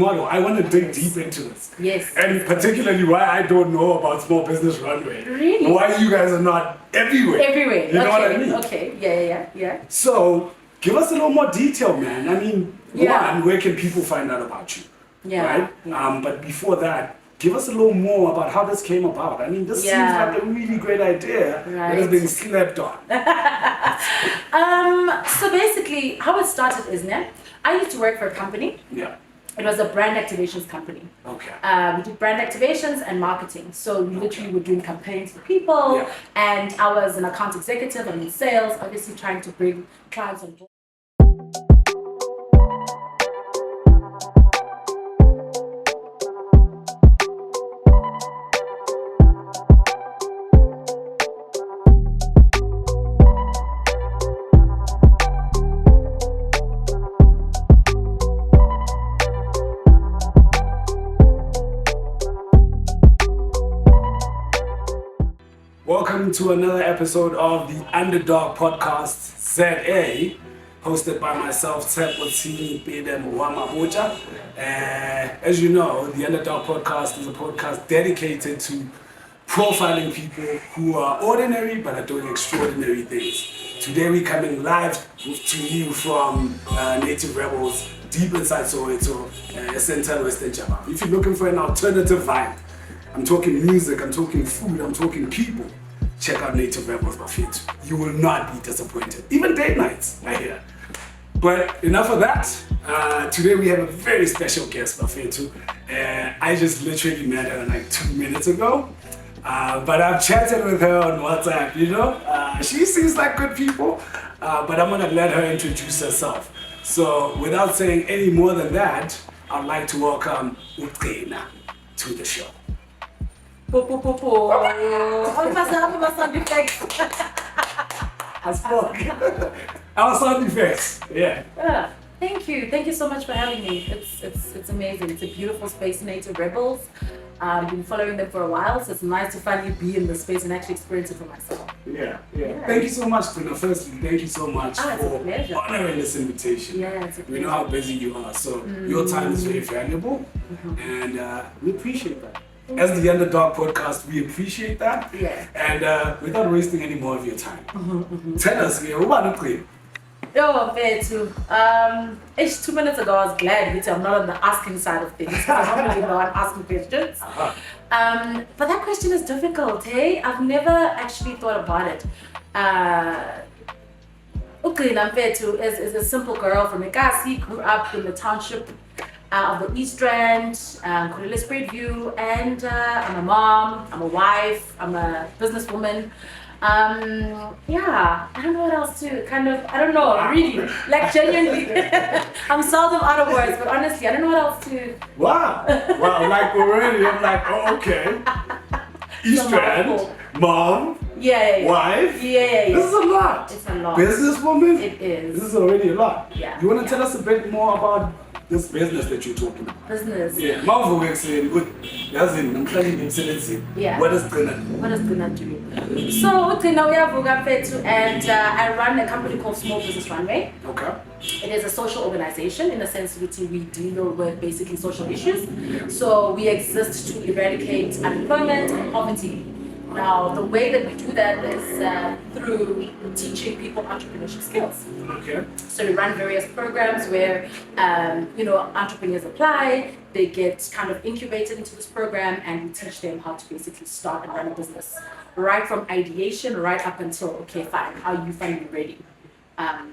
model. I want to dig deep into this. Yes. And particularly why I don't know about Small Business Runway. Really? Why you guys are not everywhere. Everywhere. You know what I mean? Okay. Yeah. So, give us a little more detail, man. I mean, Yeah. one, where can people find out about you? Yeah. Right? Yeah. But before that, give us a little more about how this came about. I mean, this seems like a really great idea that has been slept on. So basically, how it started is, I used to work for a company. Yeah. It was a brand activations company. Okay. We did brand activations and marketing. So we literally were doing campaigns for people. Yeah. And I was an account executive and in sales, obviously trying to bring clients on board. Welcome to another episode of the Underdog Podcast ZA, hosted by myself, Tshepo Tshinyi Peele. As you know, the Underdog Podcast is a podcast dedicated to profiling people who are ordinary but are doing extraordinary things. Today we're coming live to you from Native Rebels, deep inside Soweto, Central Western Java. If you're looking for an alternative vibe, I'm talking music, I'm talking food, I'm talking people, check out Native Rebels Buffet. You will not be disappointed. Even date nights, I hear. But enough of that. Today we have a very special guest, Buffet. I just literally met her like 2 minutes ago. But I've chatted with her on WhatsApp, you know. She seems like good people, but I'm gonna let her introduce herself. So without saying any more than that, I'd like to welcome Gcina to the show. Sound effects. I spoke. Our sound effects, yeah. Thank you so much for having me. It's amazing. It's a beautiful space, Native Rebels. I've been following them for a while, so it's nice to finally be in the space and actually experience it for myself. Yeah. Thank you so much, Gcina. Firstly, thank you so much for honoring this invitation. Yeah, it's a pleasure. We know how busy you are, so your time is very valuable, and we appreciate that. As the Underdog Podcast, we appreciate that. Yeah. And without wasting any more of your time, tell us, who about Gcina? Yo, fair too. 2 minutes ago, I was glad that I'm not on the asking side of things. I'm normally the one asking questions. But that question is difficult, hey? I've never actually thought about it. Gcina Mfethu is a simple girl from Ekasi, grew up in the township of the East Rand, Kulele Spirit View, and I'm a mom, I'm a wife, I'm a businesswoman. I don't know what else to I don't know, really, like genuinely, I'm seldom out of words, but honestly, I don't know what else to. Wow, like already, I'm like, oh, okay. East Rand, mom, wife. Yeah. This is a lot. It's a lot. Businesswoman. It is. This is already a lot. Yeah. You want to tell us a bit more about this business that you're talking about? Business. Yeah. Mom works in good. Yeah. What does Gcina do? What does Gcina do? So Gcina we have and I run a company called Small Business Runway. Okay. It is a social organization in the sense that we deal with basically social issues. So we exist to eradicate unemployment and poverty. Now, the way that we do that is through teaching people entrepreneurship skills. Okay. So we run various programs where, entrepreneurs apply, they get kind of incubated into this program, and we teach them how to basically start and run a business. Right from ideation, right up until, okay, fine, are you finally ready?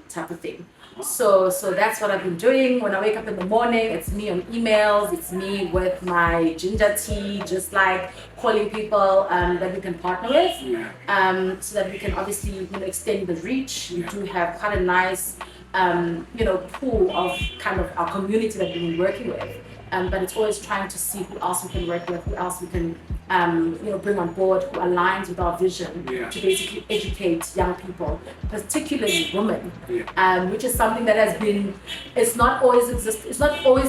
Type of thing. So that's what I've been doing. When I wake up in the morning, it's me on emails, it's me with my ginger tea, just like calling people that we can partner with, so that we can obviously extend the reach. We do have quite a nice pool of kind of our community that we've been working with. But it's always trying to see who else we can work with, who else we can bring on board, who aligns with our vision to basically educate young people, particularly women, which is something that has been, it's not always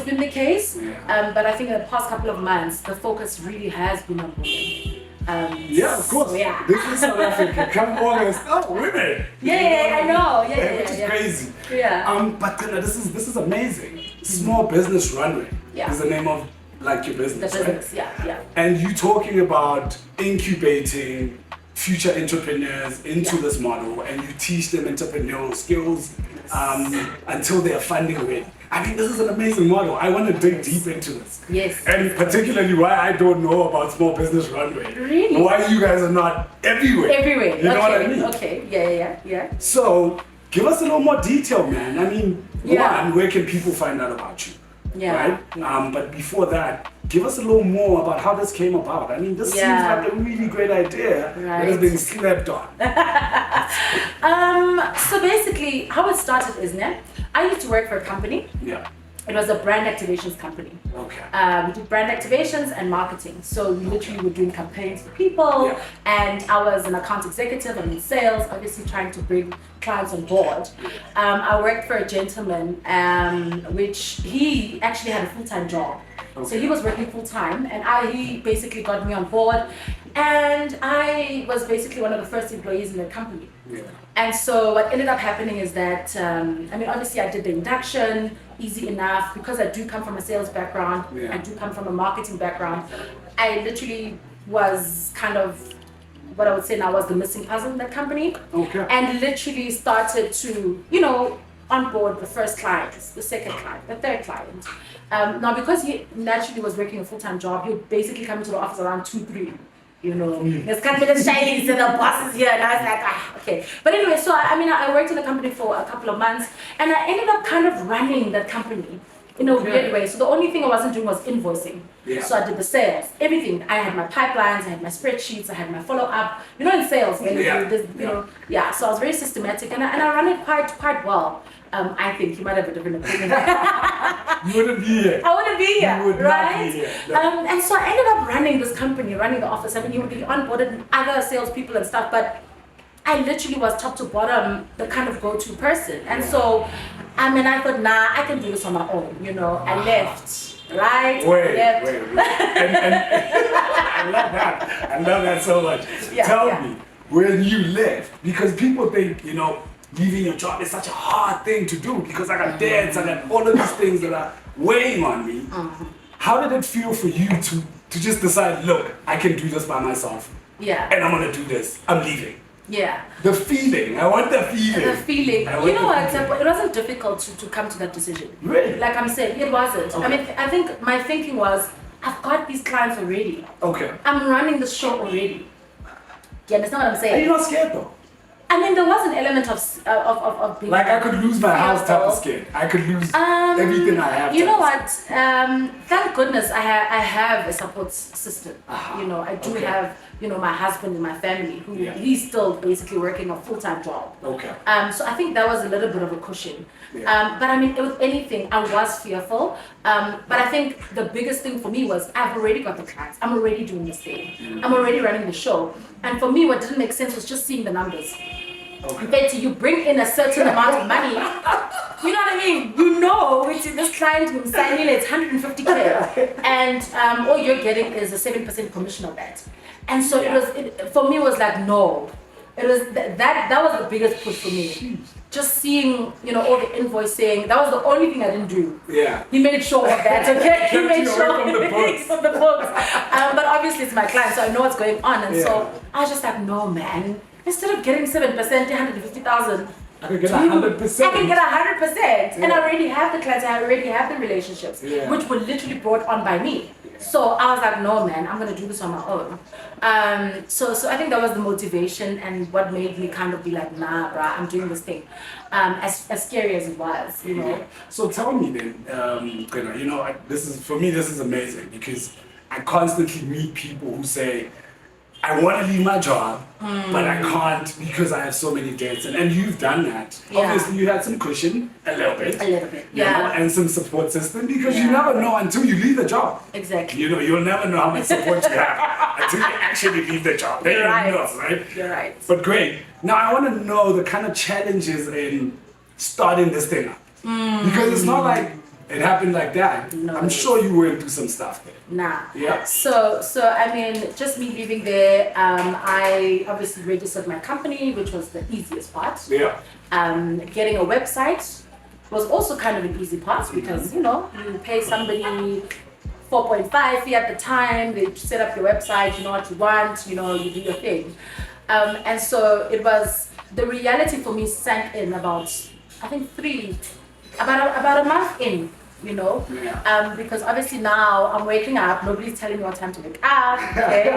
been the case, but I think in the past couple of months, the focus really has been on women. Yeah, of course. So, yeah. This is South Africa. Come August. Oh, women. Yeah, I know. Which is crazy. Yeah. But this is amazing. Small Business Runway is the name of like your business. The business, right? yeah. And you talking about incubating future entrepreneurs into this model, and you teach them entrepreneurial skills until they are funding ready. I mean, this is an amazing model. I want to dig deep into this. Yes. And particularly why I don't know about Small Business Runway. Really? Why you guys are not everywhere. Everywhere. You know what I mean? Okay. Yeah. So, give us a little more detail, man. I mean, Yeah. one, where can people find out about you? Yeah. Right? But before that, give us a little more about how this came about. I mean, this seems like a really great idea that has been slept on. So basically, how it started is, I used to work for a company. Yeah. It was a brand activations company. Okay. We did brand activations and marketing. So we literally were doing campaigns for people, and I was an account executive and in sales, obviously trying to bring clients on board. I worked for a gentleman, which he actually had a full-time job. Okay. So he was working full-time, and he basically got me on board, and I was basically one of the first employees in the company. Yeah. And so what ended up happening is that, obviously I did the induction, easy enough, because I do come from a sales background, I do come from a marketing background. I literally was kind of, what I would say now was the missing puzzle in that company. Okay. And literally started to, onboard the first client, the second client, the third client. Now, because he naturally was working a full-time job, he would basically come into the office around 2, 3. There's confidence shades and the boss is here, and I was like, okay. But anyway, so I worked in the company for a couple of months, and I ended up kind of running that company in a weird way. So the only thing I wasn't doing was invoicing. Yeah. So I did the sales, everything. I had my pipelines, I had my spreadsheets, I had my follow-up. In sales, when you do this, so I was very systematic, and I ran it quite well. I think you might have a different opinion. You wouldn't be here. I wouldn't be here, you would right? Not be here. No. And so I ended up running this company, running the office. You would be onboarded other salespeople and stuff, but I literally was top to bottom the kind of go-to person. And so, I thought, I can do this on my own. I left. Right? Wait. And I love that so much. Tell me, when you left, because people think, leaving your job is such a hard thing to do because I got debts, I got all of these things that are weighing on me. How did it feel for you to just decide, look, I can do this by myself? Yeah. And I'm going to do this. I'm leaving. Yeah. The feeling. I want the feeling. The feeling. You know what? It wasn't difficult to come to that decision. Really? Like I'm saying, it wasn't. Okay. I think my thinking was, I've got these clients already. Okay. I'm running the show already. You understand what I'm saying? Are you not scared though? There was an element of being like I could lose my house type of scared. I could lose everything I have. You know what? Thank goodness I have a support system. I do have my husband and my family who he's still basically working a full-time job. Okay. So I think that was a little bit of a cushion. Yeah. But with anything, I was fearful. But I think the biggest thing for me was I've already got the clients. I'm already doing this thing. I'm already running the show. And for me, what didn't make sense was just seeing the numbers. Okay. Betty, you bring in a certain amount of money, you know what I mean? With this client who's signing it's 150K, and all you're getting is a 7% commission on that. And so for me, it was like, no. It was that was the biggest push for me. Just seeing, all the invoicing, that was the only thing I didn't do. Yeah. He made sure of that, okay? He made sure from the books. But obviously it's my client, so I know what's going on. And so I was just like, no, man. Instead of getting 7%, 150,000, I can get 100%. I can get 100%. And I already have the clients, I already have the relationships, which were literally brought on by me. So I was like, no, man, I'm going to do this on my own. So I think that was the motivation and what made me kind of be like, nah, bruh, I'm doing this thing. As scary as it was, Yeah. So tell me then, this is amazing because I constantly meet people who say, I want to leave my job, but I can't because I have so many debts. And you've done that. Yeah. Obviously, you had some cushion, a little bit. And some support system because you never know until you leave the job. Exactly. You'll never know how much support you have until you actually leave the job. Then you know, right? You're right. But great. Now, I want to know the kind of challenges in starting this thing up. Because it's not like It happened like that. No. I'm sure you went through some stuff there. Nah. Yeah. So I mean, just me leaving there, I obviously registered my company, which was the easiest part. Yeah. Getting a website was also kind of an easy part because, you pay somebody 4.5 fee at the time, they set up your website, you know what you want, you do your thing. And so it was, the reality for me sank in about, I think about a month in, because obviously now I'm waking up, nobody's telling me what time to wake up, okay?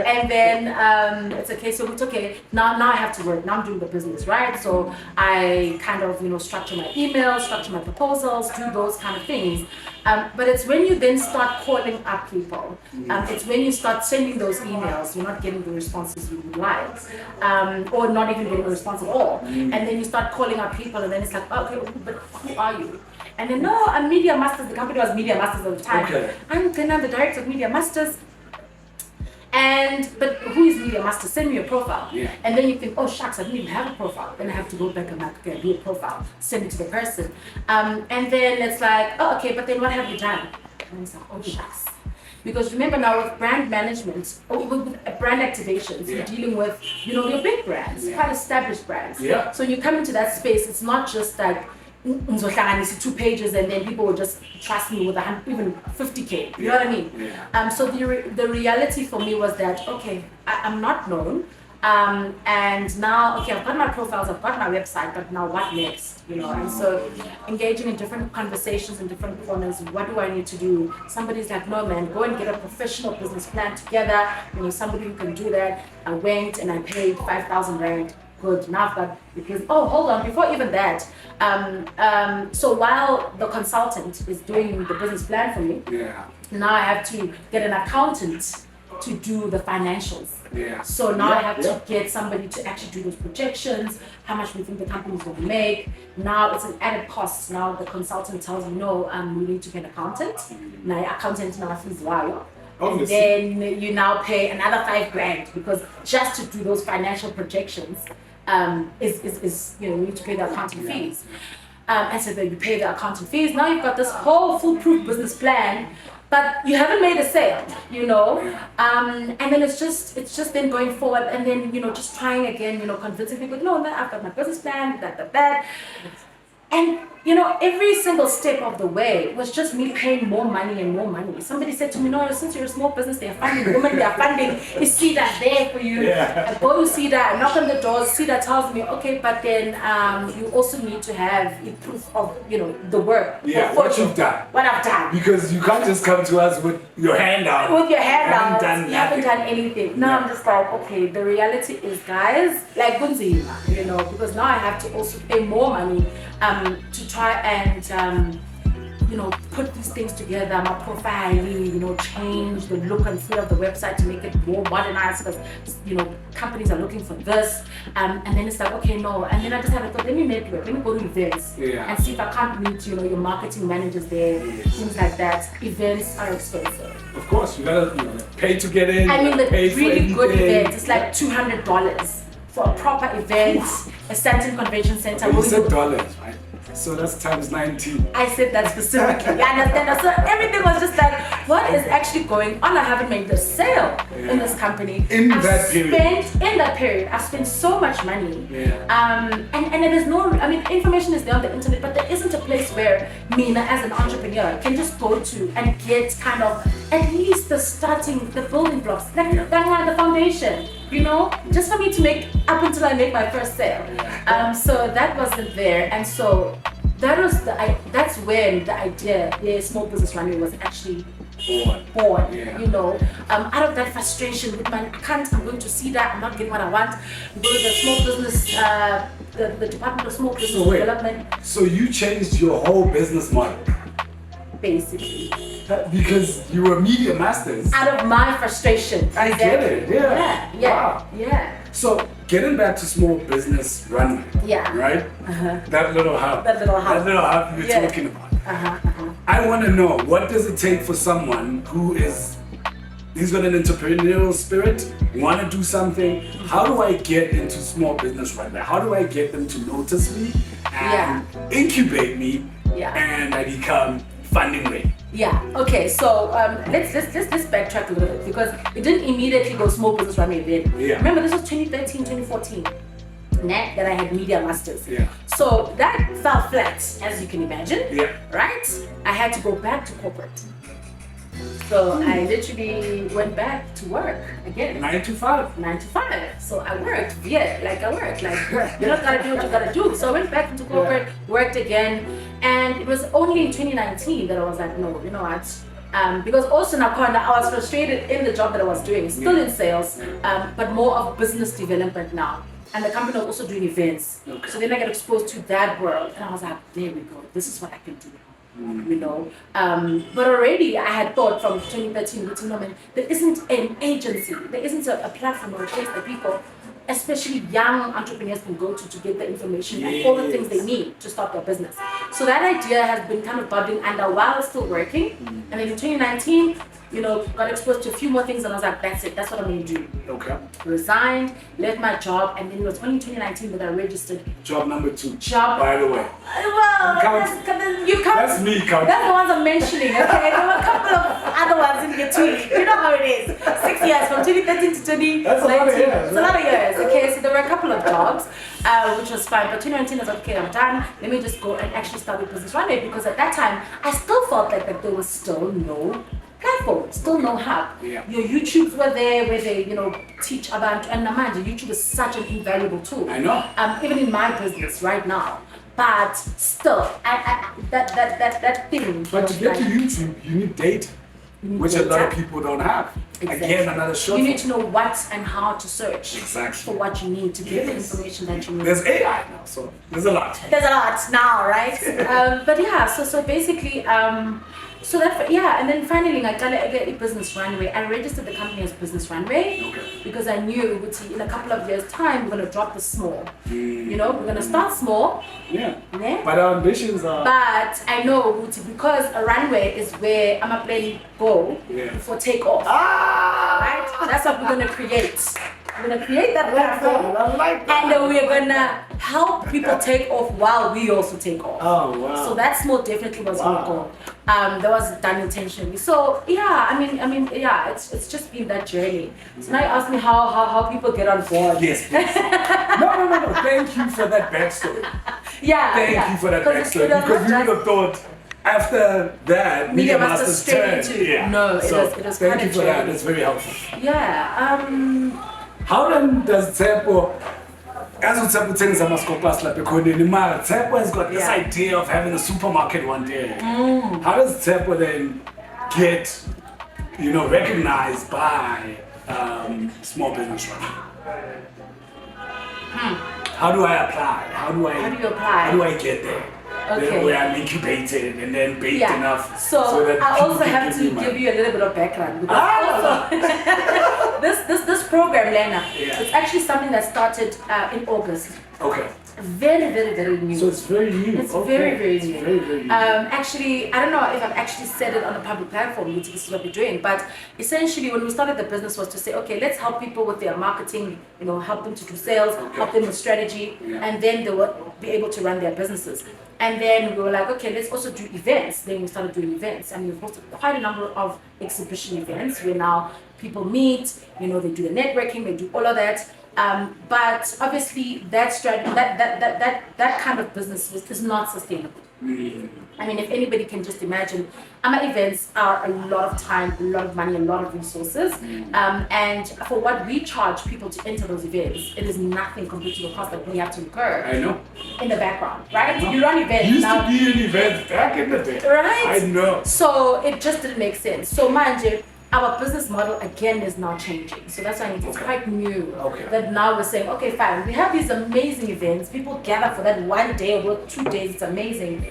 And then it's okay, so it's okay, now I have to work, now I'm doing the business, right? So I kind of, structure my emails, structure my proposals, do those kind of things. But it's when you then start calling up people, it's when you start sending those emails, you're not getting the responses you would like, or not even getting a response at all. And then you start calling up people and then it's like, okay, but who are you? And then, no, I'm Media Masters. The company was Media Masters at the time. Okay. I'm the director of Media Masters. But who is Media Masters? Send me your profile. Yeah. And then you think, oh shucks, I didn't even have a profile. Then I have to go back and okay, do a profile, send it to the person. And then it's like, oh, okay, but then what have you done? And it's like, oh shucks. Because remember now with brand management, or with brand activations, you're dealing with, your big brands, quite established brands. Yeah. So you come into that space, it's not just like, 2 pages and then people will just trust me with even 50K, you know what I mean? Yeah. So the reality for me was that, okay, I'm not known, and now, okay, I've got my profiles, I've got my website, but now what next, And so engaging in different conversations in different corners, what do I need to do? Somebody's like, no man, go and get a professional business plan together, somebody who can do that. I went and I paid 5,000 Rand. Good, now I've got, because, oh, hold on, before even that, so while the consultant is doing the business plan for me, now I have to get an accountant to do the financials. So now I have to get somebody to actually do those projections, how much we think the company is going to make. Now it's an added cost. Now the consultant tells me, no, we need to pay an accountant. Now accountant now fees wow. And then you now pay another 5 grand because just to do those financial projections is you need to pay the accounting fees. And so then you pay the accounting fees. Now you've got this whole foolproof business plan, but you haven't made a sale, and then it's just then going forward and then, just trying again, convincing people, no, I've got my business plan, that. And, every single step of the way was just me paying more money and more money. Somebody said to me, no, since you're a small business, they're funding women, they're funding, is CEDA there for you? I go to CEDA, I knock on the doors, CEDA tells me, okay, but then you also need to have a proof of, the work. Yeah, what you've done. What I've done. Because you can't just come to us with your hand out. With your hand out, you haven't done nothing. anything. Now I'm just like, okay, the reality is, guys, like Gunzima, because now I have to also pay more money to try and put these things together, my profile, change the look and feel of the website to make it more modernized because companies are looking for this, and then it's like, okay, no, and then I just have to go, let me network, let me go to events and see if I can't meet your marketing managers there, things like that. Events are expensive. Of course, you gotta pay to get in. I mean, the pay for really good anything. events, it's like $200 for a proper event, a certain convention center. But you said dollars, right? So that's times 19. I said that specifically. You understand? So everything was just like, what is actually going on? I haven't made the sale in this company. In that period, I've spent so much money. And there's no, information is there on the internet, but there isn't a place where Mina, as an entrepreneur, can just go to and get kind of at least the building blocks, like the foundation. Just for me to make up until I make my first sale. So that wasn't there, and so that's when the idea, the small business runway, was actually born. Out of that frustration with I'm going to see that I'm not getting what I want. You go to the small business, the Department of Small Business Development. So you changed your whole business model. Basically. Because you were Media Masters. Out of my frustration. I get it, Wow. So, getting back to small business runway, right? That little hub you were talking about. I want to know, what does it take for someone he's got an entrepreneurial spirit, want to do something? How do I get into small business runway? How do I get them to notice me and incubate me Yeah. and I become funding ready. Yeah. Okay. So let's backtrack a little bit because it didn't immediately go small business runway then. Yeah. Remember, this was 2013, 2014. That I had media masters. Yeah. So that fell flat, as you can imagine. Yeah. Right? I had to go back to corporate. So I literally went back to work again. 9 to 5. 9 to 5. So I worked, you know, gotta do what you gotta do. So I went back into corporate, worked again, and it was only in 2019 that I was like, no, you know what? Because also Nakonda, I was frustrated in the job that I was doing, still in sales, but more of business development now. And the company was also doing events. Okay. So then I got exposed to that world, and I was like, there we go. This is what I can do. You know, but already I had thought from 2013, there isn't an agency, there isn't a platform or a place that people, especially young entrepreneurs, can go to get the information and all the things they need to start their business. So that idea has been kind of bubbling under while I was still working. And then in 2019, you know, got exposed to a few more things, and I was like, that's it, that's what I'm going to do. Okay. Resigned, left my job, and then it was only in 2019 that I registered. Job number 2. Job. By the way. Well, you can't. That's me counting. That's the ones I'm mentioning, okay? There were a couple of other ones in between. You know how it is. 6 years, from 2013 to 2019. That's a lot of years. It's a lot of years, okay? So there were a couple of jobs, which was fine. But 2019 I was like, okay, I'm done. Let me just go and actually start with Business Runway, because at that time, I still felt like there was still no platform, still no hub. Yeah. Your YouTubes were there where they, you know, teach about, and Namanja, YouTube is such an invaluable tool. I know. Even in my business right now. But still, that thing. But to get to YouTube, you need data, which a lot of people don't have. Exactly. Again, another short. You need to know what and how to search Exactly. for what you need to get the information that you need. There's AI now, so there's a lot. There's a lot now, right? But yeah, so basically, so that, yeah, and then finally, I got a Business Runway. I registered the company as Business Runway. Okay. Because I knew in a couple of years' time, we're going to drop the small. You know, we're going to start small. Yeah. Yeah. But our ambitions are. But I know because a runway is where I'm a plane go before takeoff. Right? That's what we're going to create. We're going to create that platform. I like that. And then we're going to help people take off while we also take off. Oh, wow. So that small definitely was our goal. That was done intentionally. So yeah, I mean, yeah, it's just been that journey. So now you ask me how people get on board. Yes, please. No. Thank you for that backstory. Yeah. Thank you for that backstory. Because you would have thought after that, Media Masters turned. No, So it was thank kind you of for that. journey. It's very helpful. Yeah. How then does Tshepo, as Tshepo Tshinyi Peele, Tshepo has got this idea of having a supermarket one day. How does Tshepo then get, you know, recognized by small business runner? How do I apply? How do you apply? How do I get there? Okay. Where I'm incubated and then baked enough. So that I people also can have give me to money. give you a little bit of background. Because this program, Lena, it's actually something that started in August. Okay. Very new. So it's very new. It's Okay. very new. It's very new. Actually, I don't know if I've actually said it on a public platform, which this is what we're doing, but essentially when we started the business was to say, okay, let's help people with their marketing, you know, help them to do sales, help them with strategy, and then they will be able to run their businesses. And then we were like, okay, let's also do events. Then we started doing events, and we've hosted quite a number of exhibition events where now people meet, you know, they do the networking, they do all of that. But obviously that strategy, that kind of business is not sustainable. I mean, if anybody can just imagine, our events are a lot of time, a lot of money, a lot of resources. And for what we charge people to enter those events, it is nothing compared to the cost that we have to incur. I know. In the background, right? You run events Used now. to be an event back in the day. Right? I know. So it just didn't make sense. So mind you, our business model again is now changing. So that's why it's quite new. That now we're saying, okay, fine, we have these amazing events. People gather for that one day or 2 days. It's amazing.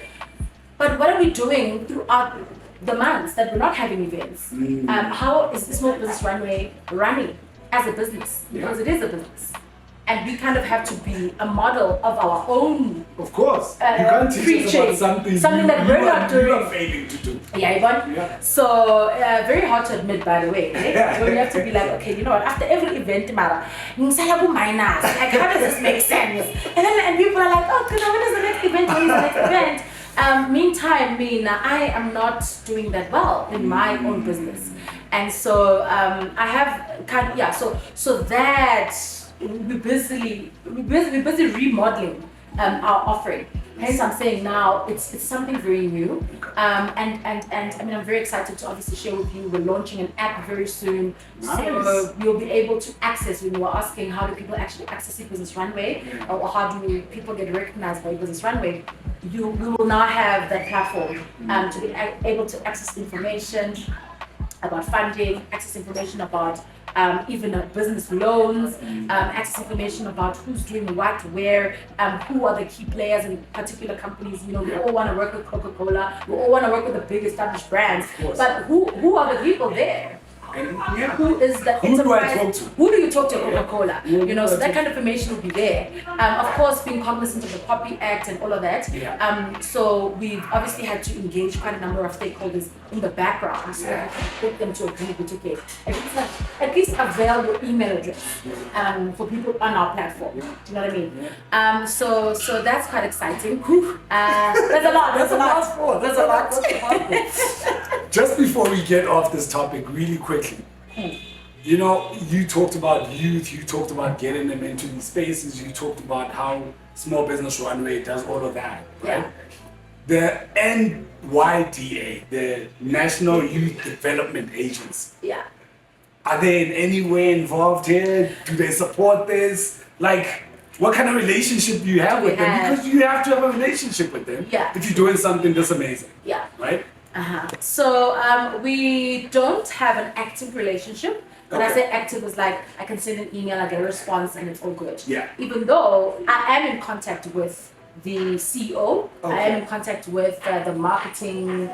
But what are we doing throughout the months that we're not having events? How is this Small Business Runway running as a business? Because it is a business. And we kind of have to be a model of our own. Of course. You can't teach us about something that we're not doing. You are failing to do. Yeah, Yvonne? Yeah. So, very hard to admit, by the way. Right? When you have to be like, okay, you know what, after every event, like, how does this make sense? And people are like, oh, when is the next event? When is the next event? Meantime, I am not doing that well in my own business, and so I have so that we're busy remodeling our offering. Hence, I'm saying now it's something very new, and I mean I'm very excited to obviously share with you. We're launching an app very soon, so you'll be able to access. When you were asking how do people actually access Business Runway, or how do people get recognized by Business Runway, we will now have that platform to be able to access information about funding, access information about even business loans, access information about who's doing what, where, who are the key players in particular companies. You know, we all want to work with Coca-Cola, we all want to work with the big established brands, but who are the people there? Who is the who do I talk to? Who do you talk to at Coca-Cola? You know, so that kind of information will be there. Of course, being cognizant of the Copy Act and all of that. So we've obviously had to engage quite a number of stakeholders in the background so that we can get them to agree with, okay, at least avail your email address for people on our platform. Do you know what I mean? So that's quite exciting. There's a lot. There's a lot. Just before we get off this topic really quickly, you know, you talked about youth, you talked about getting them into these spaces, you talked about how Small Business Runway does all of that, right? The NYDA, the National Youth Development Agency, are they in any way involved here? Do they support this? Like, what kind of relationship do you have with them? Because you have to have a relationship with them if you're doing something this amazing, right? So we don't have an active relationship. When I say active, is like I can send an email, I get a response, and it's all good. Even though I am in contact with the CEO, I am in contact with the marketing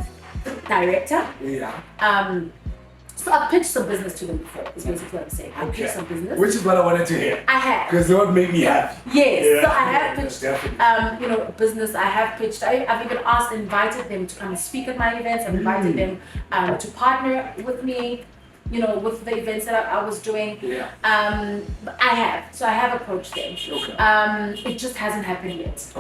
director. So I've pitched some business to them before, is basically what I'm saying. I've pitched some business. Which is what I wanted to hear. I have. Because it would make me happy. Yes, so I have pitched, business. I have pitched. I've even invited them to come and speak at my events. I've invited them to partner with me, you know, with the events that I was doing. I have approached them. It just hasn't happened yet.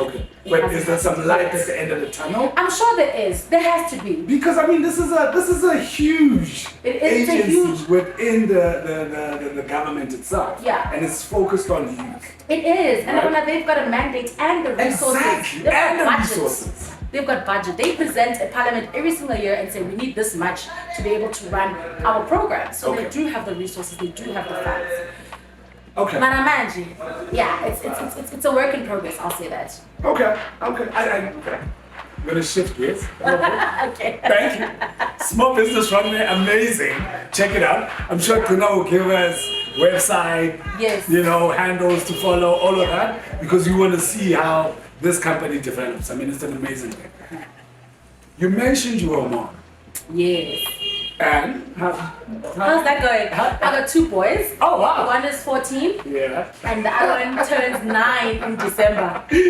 But is there some light at the end of the tunnel? I'm sure there is. There has to be. Because I mean, this is a huge agency within the government itself. And it's focused on youth. It is, and they've got a mandate and the resources. Exactly. And the resources. They've got budget. They present at Parliament every single year and say we need this much to be able to run our program. So they do have the resources. They do have the funds. Manamanji, it's a work in progress. I'll say that. I'm gonna shift gears. Thank you. Small Business Runway, amazing. Check it out. I'm sure Gcina will give us website, you know, handles to follow, all of that, because you want to see how this company develops. I mean, it's an amazing thing. You mentioned you were a mom. Yes. And how's that going? I got 2 boys. Oh wow. One is 14. And the other one turns 9 in December. You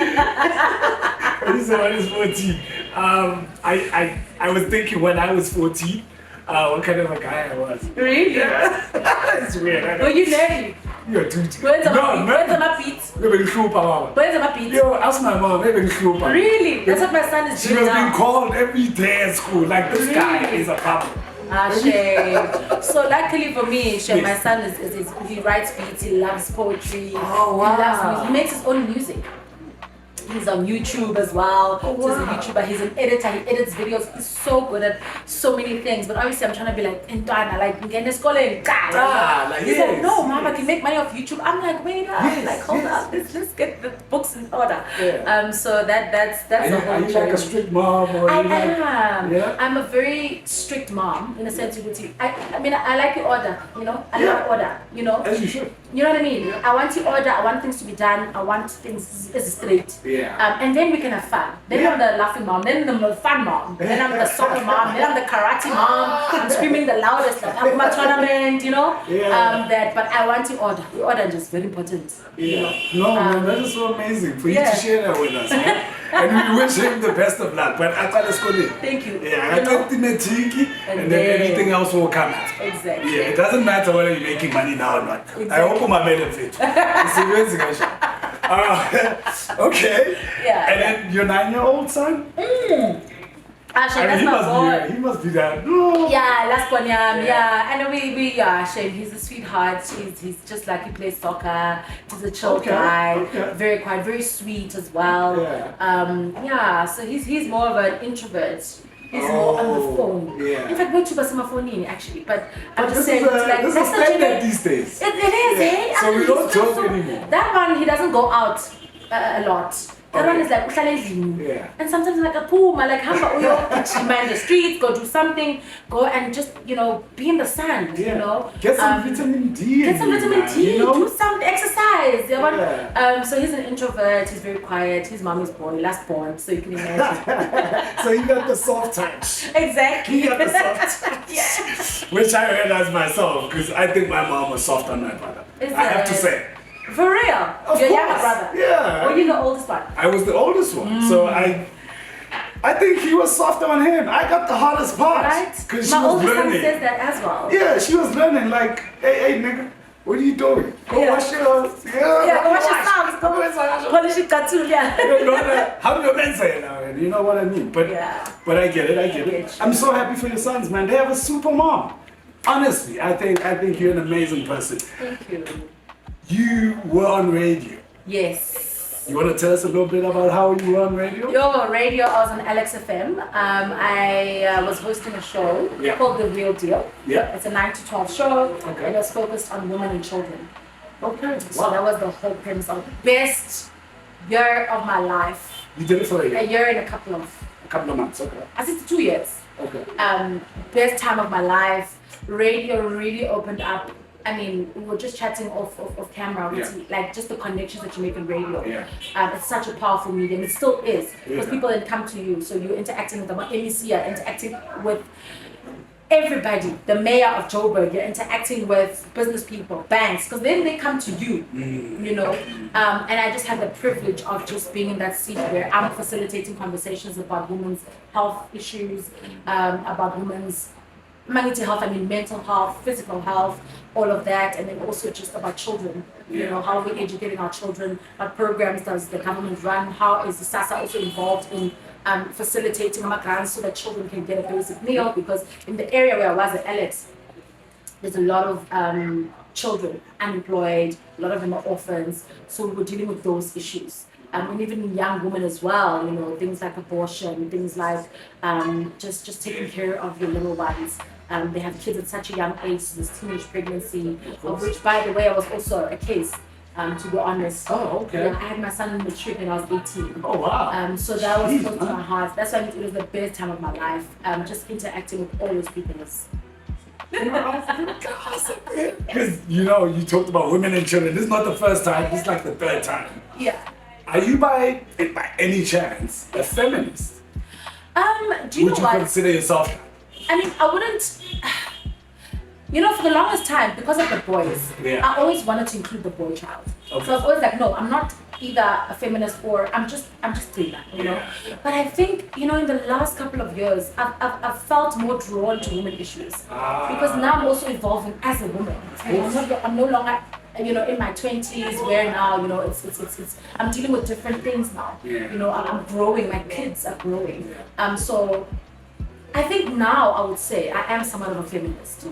said one is 14. I was thinking when I was 14, what kind of a guy I was. Really? It's weird. Were you married? You're too. Where's my feet? Where's my feet? Yo, ask my mom. Really? That's what my son is doing. She was being called every day at school. Like, this guy is a problem. Shame. So luckily for me, my son he writes beats, he loves poetry, he loves music, he makes his own music. He's on YouTube as well. He's a YouTuber, he's an editor, he edits videos. He's so good at so many things. But obviously I'm trying to be like, Intana, like, he's like, no, mom, I can make money off YouTube. I'm like, wait up, like, hold up, let's get the books in order. So that's a whole journey. Are you like a strict mom? Or I am. I'm a very strict mom in a sense of I mean, I like the order, you know? I love order, you know? As you should. You know what I mean? I want the order, I want things to be done, I want things straight. And then we can have fun. Then I'm the laughing mom, then I'm the fun mom, then I'm the soccer mom, then I'm the karate mom, I'm screaming the loudest, like I'm my tournament, you know? But I want the order. The order is just very important. You know? No, man, that is so amazing for you to share that with us. And we wish him the best of luck. But thank you. I got the matiki, and then everything else will come after. Exactly. It doesn't matter whether you're making money now or not. I hope my benefit. Okay. Yeah. And then your 9-year-old son? Actually, that's he my must boy. be. He must be that. No. Yeah, last one, yeah. Yeah. And we Shane, he's a sweetheart. He's just like he plays soccer. He's a chill Okay, guy. okay. Very quiet, very sweet as well. Yeah. So he's more of an introvert. He's more on the phone. Yeah. In fact, we're too much on my phone actually. But I'm But just this saying, is it's like this that's is the standard these days. It is, Yeah. eh? So we And don't he's talk so- anymore. That one, he doesn't go out a lot. That one Okay. is like uhlala endlini. Yeah. And sometimes I'm like aphuma, like hamba uyogijima in the streets, go do something, go and just be in the sun, Yeah. you know. Get some vitamin D. Get some in you, vitamin man, D, you know? do some exercise. Yeah. So he's an introvert, he's very quiet, he's mommy's boy, last born, so you can imagine. So you got the soft touch. Exactly. You got the soft touch. Yeah. Which I realized myself because I think my mom was soft on my brother. Is I have to it? say. For real? Of Your course. younger brother? Yeah. Or you the oldest one? I was the oldest one, so I think he was soft on him. I got the hardest part Right? because she My was oldest son learning. says that as well. Yeah, she was learning. Like, hey, nigga, what are you doing? Go Yeah. wash your Yeah, go wash your socks, go polish it, cartoon, yeah. How do your men say it now? You know what I mean? But Yeah. but I get it. I get get it. you. I'm so happy for your sons, man. They have a super mom. Honestly, I think you're an amazing person. Thank you. You were on radio. Yes. You want to tell us a little bit about how you were on radio? Yo, radio, I was on Alex FM. I was hosting a show Yeah. called The Real Deal. Yeah. It's a 9 to 12 show. Okay. It was focused on women and children. Okay. So that was the whole premise of the best year of my life. You did it for A year and a couple of, a couple of months. Okay. I think 2 years. Okay. Best time of my life. Radio really opened up. I mean, we were just chatting off camera, like just the connections that you make in radio. Yeah. It's such a powerful medium. It still is because Yeah. people then come to you, so you're interacting with them. MEC, you're interacting with everybody. The mayor of Joburg, you're interacting with business people, banks, because then they come to you. You know, and I just had the privilege of just being in that seat where I'm facilitating conversations about women's health issues, about women's health, I mean mental health, physical health, all of that, and then also just about children. You know, how are we educating our children? What programs does the government run? How is the SASA also involved in facilitating grants so that children can get a basic meal? Because in the area where I was at Alex, there's a lot of children unemployed, a lot of them are orphans, so we were dealing with those issues. And even young women as well, you know, things like abortion, things like just taking care of your little ones. They have kids at such a young age, so this teenage pregnancy, of which, by the way, I was also a case, to be honest. Oh, okay. Yeah, I had my son in matric when I was 18. Oh, wow. So that was Jeez, close to man. my heart. That's why it was the best time of my life. Just interacting with all those people was Because, you know, you talked about women and children. This is not the first time. This is like the third time. yeah. Are you by any chance a feminist? Do you Would know you what? consider yourself? I mean, I wouldn't. You know, for the longest time, because of the boys, Yeah. I always wanted to include the boy child. Okay. So I was always like, no, I'm not either a feminist or I'm just Taylor, you know. Yeah. But I think, you know, in the last couple of years, I've felt more drawn to women issues because now I'm also evolving as a woman. You know, I'm no longer, you know, in my 20s where now, you know, it's I'm dealing with different things now. Yeah. You know, I'm growing. My kids are growing. So I think now I would say I am somewhat of a feminist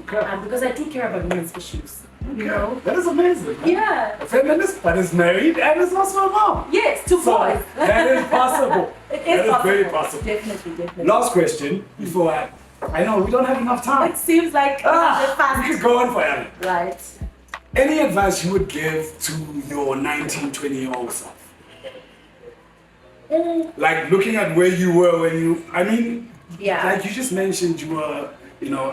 because I do care about women's issues. You know? That is amazing. Man. Yeah. A feminist, but is married and is also a mom. Yes, two So boys. that is possible. It That is is possible. very possible. Definitely. Last question before I know we don't have enough time. It seems like We fast. could go on forever. Right. Any advice you would give to your 19, 20-year-old self? Like looking at where you were when you, I mean, Yeah. like you just mentioned you were, you know,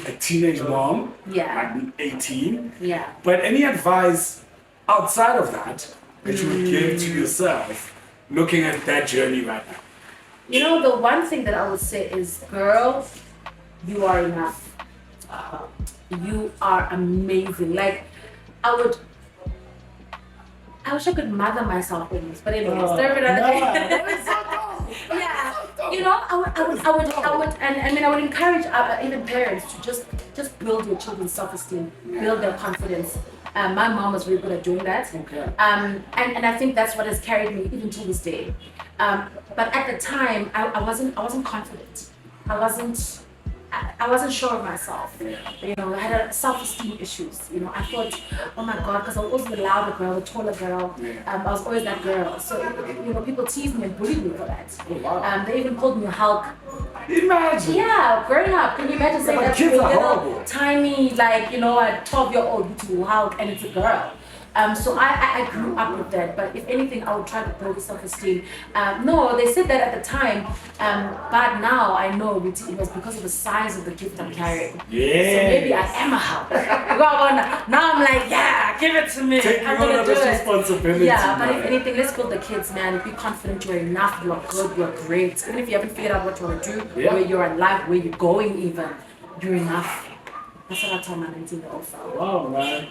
a teenage mom, Yeah. like 18. Yeah. But any advice outside of that you would give to yourself looking at that journey right now? You know, the one thing that I would say is, girl, you are enough. You are amazing. Like, I wish I could mother myself with this, but anyway, serve it another day. Yeah, you know, I would, and I mean, I would encourage even parents to just build your children's self-esteem, build their confidence. My mom was very good at doing that. Okay. And I think that's what has carried me even to this day. But at the time, I wasn't confident. I wasn't sure of myself. You know, I had self-esteem issues. You know, I thought, oh my God, because I was always the louder girl, the taller girl. I was always that girl. So, you know, people teased me and bullied me for that. Oh, wow. They even called me Hulk. Imagine. Yeah, growing up, can you imagine saying that to a kids are little horrible. tiny, like, you know, a 12-year-old to Hulk, and it's a girl. So I grew up with that, but if anything, I would try to build self-esteem. No, they said that at the time, but now I know it was because of the size of the gift I'm carrying. Yes. So maybe I am a Hulk. Now I'm like, yeah, give it to me. Taking I'm on gonna do this it. responsibility. Yeah, but man. if anything, let's build the kids, man. Be confident, you're enough, you're good, you're great. Even if you haven't figured out what you want to do, where you're in life, where you're going even, you're enough. That's what I told my 19-year-old fellow. Wow, man.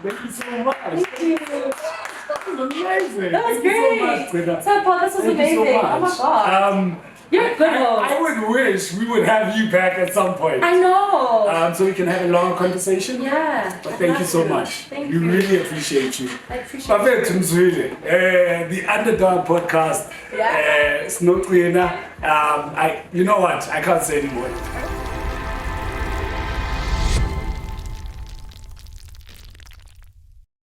Thank you so much. Thank you. That was amazing. That was Thank great. you so much, Gcina. So, Paul, this was Thank amazing. you so Oh my much. God. You're a good host. I would wish we would have you back at some point. I know. So we can have a long conversation. Yeah. But I'd thank love you so to. much. Thank we you. really appreciate you. I appreciate it. Bafethu Mzwile, the Underdog podcast. Yeah. It's no Gcina. You know what? I can't say anymore.